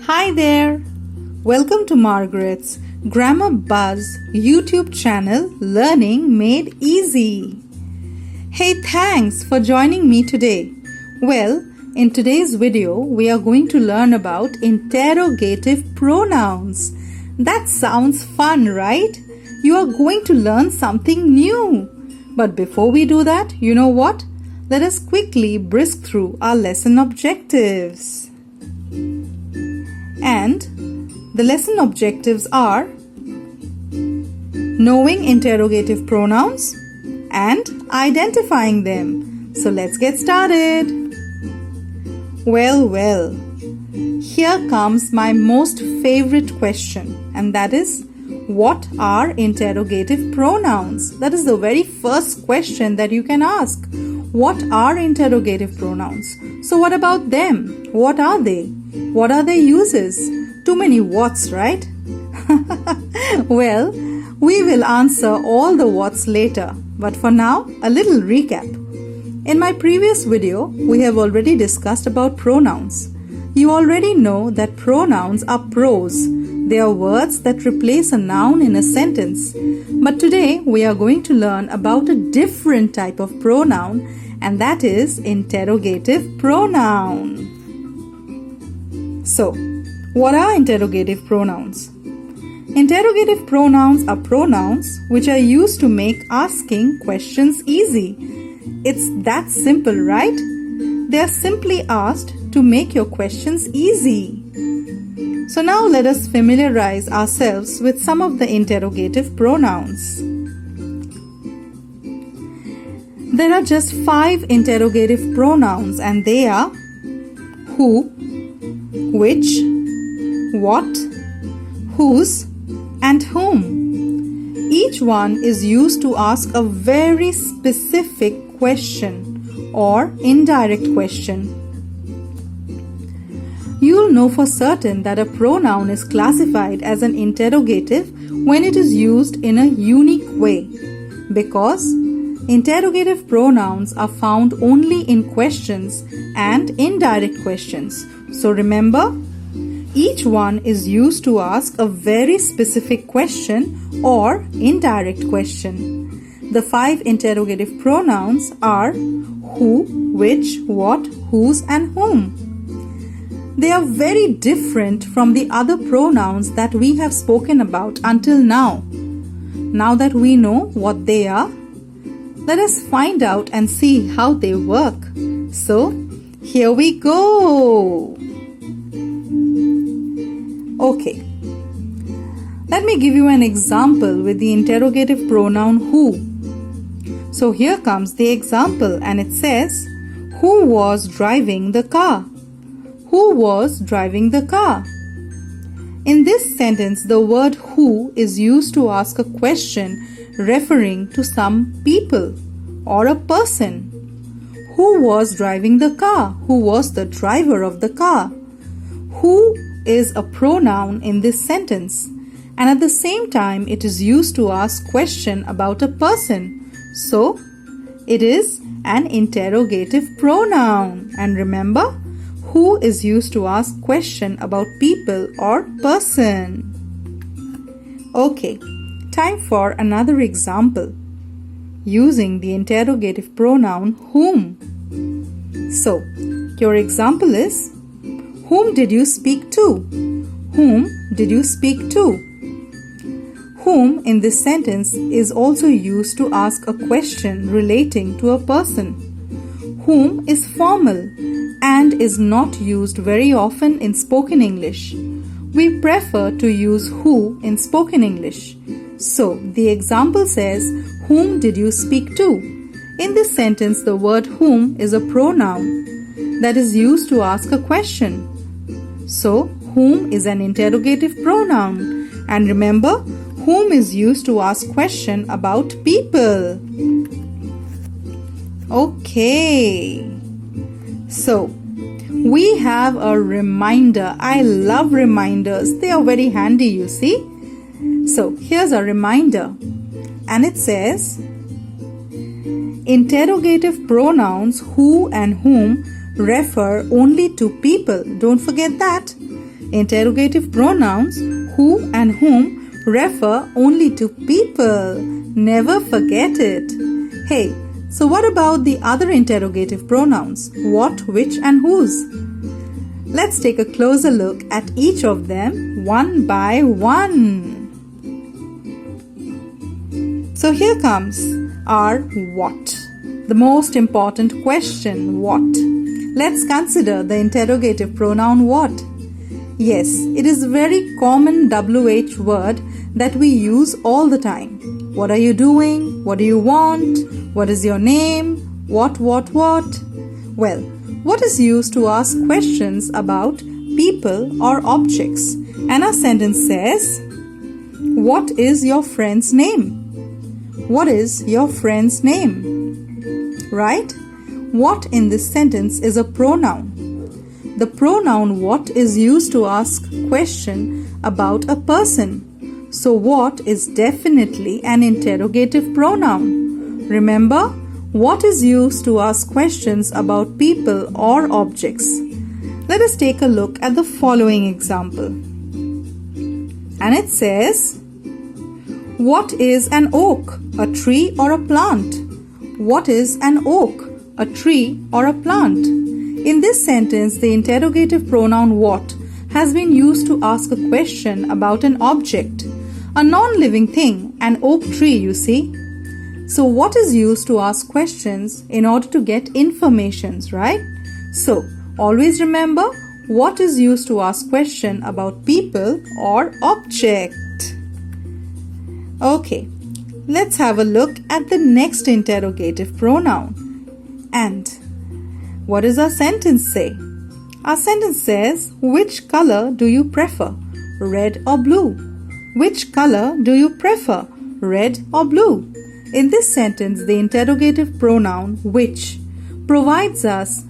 Hi there! Welcome to Margaret's Grammar Buzz YouTube channel Learning Made Easy. Hey, thanks for joining me today. Well, in today's video, we are going to learn about interrogative pronouns. That sounds fun, right? You are going to learn something new. But before we do that, you know what? Let us quickly brisk through our lesson objectives. And the lesson objectives are knowing interrogative pronouns and identifying them. So let's get started. Well, here comes my most favorite question, and that is, what are interrogative pronouns? That is the very first question that you can ask. What are interrogative pronouns? So what about them? What are they? What are their uses? Too many whats, right? Well, we will answer all the whats later. But for now, a little recap. In my previous video, we have already discussed about pronouns. You already know that pronouns are pros. They are words that replace a noun in a sentence. But today, we are going to learn about a different type of pronoun, and that is interrogative pronoun. So, what are interrogative pronouns? Interrogative pronouns are pronouns which are used to make asking questions easy. It's that simple, right? They are simply asked to make your questions easy. So now let us familiarize ourselves with some of the interrogative pronouns. There are just 5 interrogative pronouns, and they are who, which, what, whose, and whom. Each one is used to ask a very specific question or indirect question. You'll know for certain that a pronoun is classified as an interrogative when it is used in a unique way, because interrogative pronouns are found only in questions and indirect questions. So remember, each one is used to ask a very specific question or indirect question. The 5 interrogative pronouns are who, which, what, whose, and whom. They are very different from the other pronouns that we have spoken about until now. Now that we know what they are, let us find out and see how they work. So, here we go. Okay. Let me give you an example with the interrogative pronoun who. So here comes the example, and it says, who was driving the car? Who was driving the car? In this sentence, the word who is used to ask a question referring to some people or a person. Who was driving the car? Who was the driver of the car? Who is a pronoun in this sentence, and at the same time it is used to ask question about a person. So, it is an interrogative pronoun. And remember, who is used to ask question about people or person. Okay, time for another example using the interrogative pronoun whom. So, your example is, whom did you speak to? Whom did you speak to? Whom in this sentence is also used to ask a question relating to a person. Whom is formal and is not used very often in spoken English. We prefer to use who in spoken English. So, the example says, whom did you speak to? In this sentence, the word whom is a pronoun that is used to ask a question. So, whom is an interrogative pronoun. And remember, whom is used to ask question about people. Okay. So, we have a reminder. I love reminders. They are very handy, you see. So, here's a reminder. And it says, interrogative pronouns who and whom refer only to people. Don't forget that. Interrogative pronouns who and whom refer only to people. Never forget it. Hey, so what about the other interrogative pronouns? What, which, and whose? Let's take a closer look at each of them one by one. So here comes our what. The most important question, what? Let's consider the interrogative pronoun what. Yes, it is a very common WH word that we use all the time. What are you doing? What do you want? What is your name? What? Well, what is used to ask questions about people or objects? And our sentence says, what is your friend's name? What is your friend's name? Right? What in this sentence is a pronoun. The pronoun what is used to ask question about a person. So what is definitely an interrogative pronoun. Remember, what is used to ask questions about people or objects. Let us take a look at the following example. And it says, what is an oak? A tree or a plant? What is an oak? A tree or a plant? In this sentence, the interrogative pronoun what has been used to ask a question about an object, a non-living thing, an oak tree, you see. So what is used to ask questions in order to get informations, right? So always remember what is used to ask question about people or object. Okay, let's have a look at the next interrogative pronoun. And what does our sentence say? Our sentence says, which color do you prefer? Red or blue? Which color do you prefer? Red or blue? In this sentence, the interrogative pronoun which provides us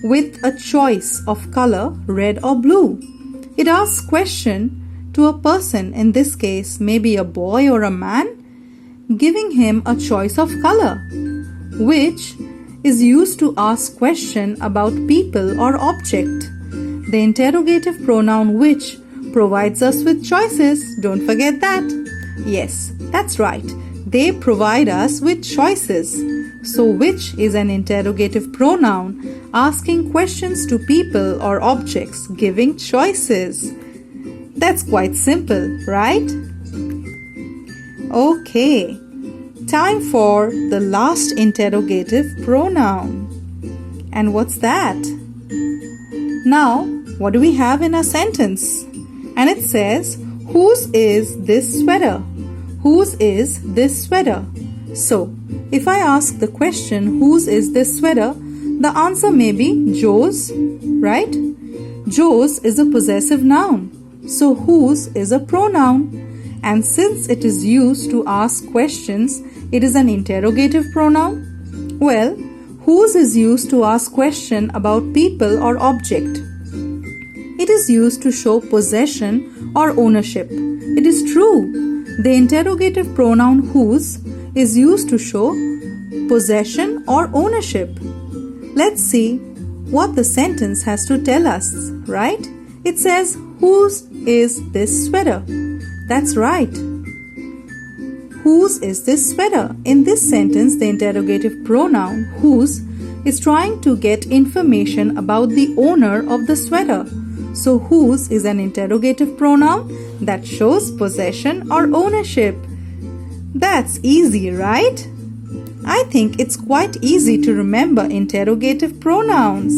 with a choice of color, red or blue. It asks question to a person, in this case maybe a boy or a man, giving him a choice of color, which is used to ask question about people or object. The interrogative pronoun which provides us with choices. Don't forget that. Yes, that's right. They provide us with choices. So which is an interrogative pronoun asking questions to people or objects, giving choices. That's quite simple, right? Okay, time for the last interrogative pronoun. And what's that? Now, what do we have in our sentence? And it says, whose is this sweater? Whose is this sweater? So, if I ask the question, whose is this sweater? The answer may be Joe's, right? Joe's is a possessive noun. So whose is a pronoun, and since it is used to ask questions, it is an interrogative pronoun. Well, whose is used to ask question about people or object. It is used to show possession or ownership. It is true. The interrogative pronoun whose is used to show possession or ownership. Let's see what the sentence has to tell us, right? It says, whose is this sweater? That's right. Whose is this sweater? In this sentence, the interrogative pronoun whose is trying to get information about the owner of the sweater. So whose is an interrogative pronoun that shows possession or ownership. That's easy, right? I think it's quite easy to remember interrogative pronouns.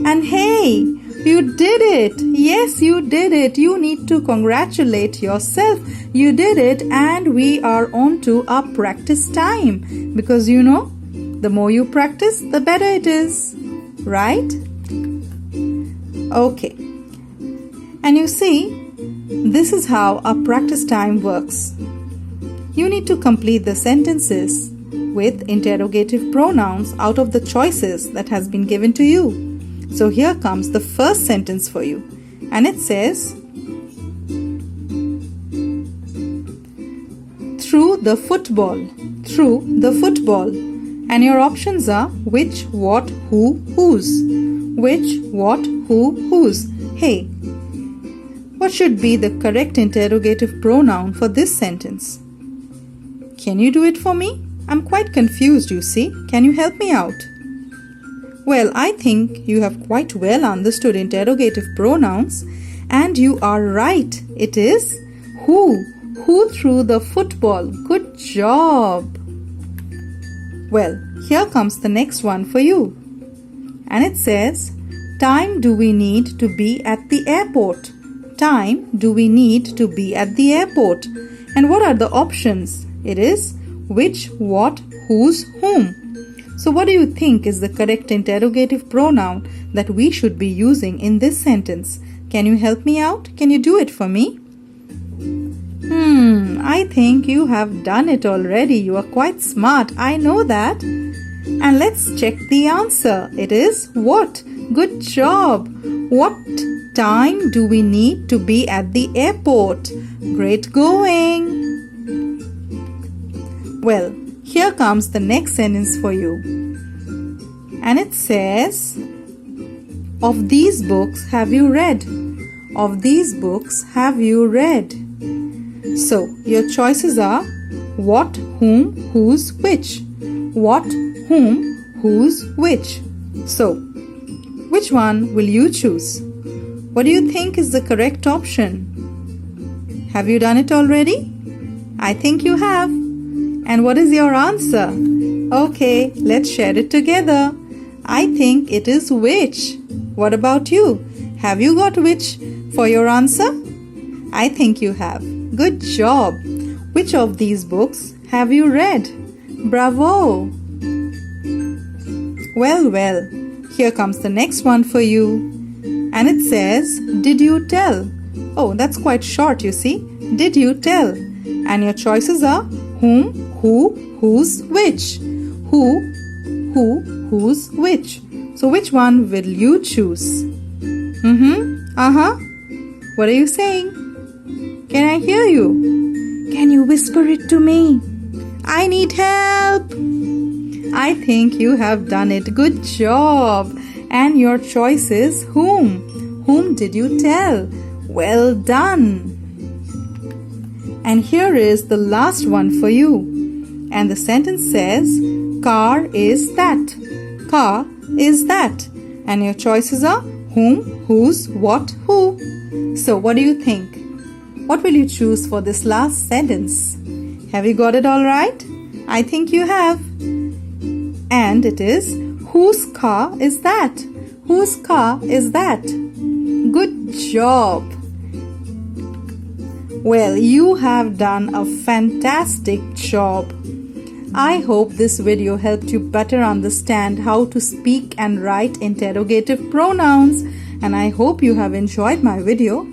And hey, you did it! Yes, you did it! You need to congratulate yourself. You did it, and we are on to our practice time. Because you know, the more you practice, the better it is. Right? Okay. And you see, this is how our practice time works. You need to complete the sentences with interrogative pronouns out of the choices that has been given to you. So here comes the first sentence for you, and it says, through the football, through the football. And your options are which, what, who, whose. which, what, who, whose. Hey, what should be the correct interrogative pronoun for this sentence? Can you do it for me? I'm quite confused, you see. Can you help me out? Well, I think you have quite well understood interrogative pronouns, and you are right. It is who. Who threw the football? Good job. Well, here comes the next one for you. And it says, time do we need to be at the airport? Time do we need to be at the airport? And what are the options? It is which, what, whose, whom. So what do you think is the correct interrogative pronoun that we should be using in this sentence? Can you help me out? Can you do it for me? I think you have done it already. You are quite smart. I know that. And let's check the answer. It is what? Good job. What time do we need to be at the airport? Great going. Well, here comes the next sentence for you. And it says, of these books have you read? Of these books have you read? So, your choices are what, whom, whose, which. What, whom, whose, which. So, which one will you choose? What do you think is the correct option? Have you done it already? I think you have. And what is your answer? Okay, let's share it together. I think it is which. What about you? Have you got which for your answer? I think you have. Good job. Which of these books have you read? Bravo. Well, here comes the next one for you. And it says, did you tell? Oh, that's quite short, you see. Did you tell? And your choices are whom, who, whose, which. Who, whose, which. So which one will you choose? What are you saying? Can I hear you? Can you whisper it to me? I need help. I think you have done it. Good job. And your choice is whom. Whom did you tell? Well done. And here is the last one for you. And the sentence says, car is that. Car is that. And your choices are whom, whose, what, who. So what do you think? What will you choose for this last sentence? Have you got it all right? I think you have. And it is, whose car is that? Whose car is that? Good job. Well, you have done a fantastic job. I hope this video helped you better understand how to speak and write interrogative pronouns, and I hope you have enjoyed my video.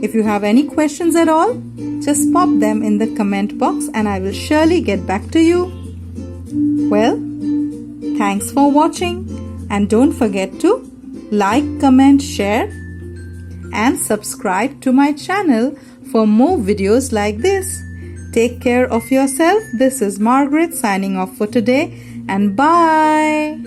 If you have any questions at all, just pop them in the comment box and I will surely get back to you. Well, thanks for watching, and don't forget to like, comment, share and subscribe to my channel for more videos like this. Take care of yourself. This is Margaret signing off for today, and bye.